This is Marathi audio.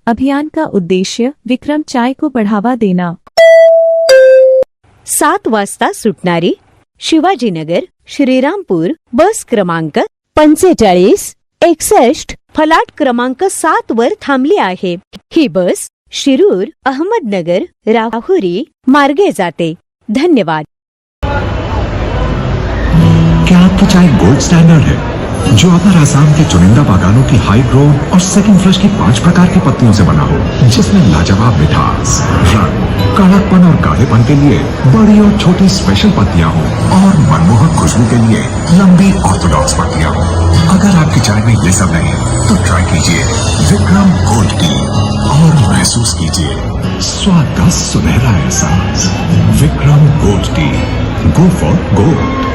अभियान का उद्देश्य विक्रम चाय को बढ़ावा देना। 7 वाजता सुटणारी शिवाजीनगर श्रीरामपूर बस क्रमांक 4561 फलाट क्रमांक 7 वर थांबली आहे। ही बस शिरूर अहमदनगर राहुरी मार्गे जाते। धन्यवाद। क्या आपकी चाय गोल्ड स्टैंडर्ड है, जो अगर आसाम के चुनिंदा बागानों की हाई ग्रोथ और सेकंड फ्लश की 5 प्रकार की पत्तियों से बना हो, जिसमें लाजवाब मिठास, रंग, कड़कपन और गाढ़ेपन के लिए बड़ी और छोटी स्पेशल पत्तियां हो और मनमोहक खुशबू के लिए लंबी ऑर्थोडॉक्स पत्तियां हो। अगर आपकी चाय में ये सब नहीं तो ट्राई कीजिए विक्रम गोल्ड टी और महसूस कीजिए स्वाद का सुनहरा एहसास। Vikram Gold Tea, go for gold.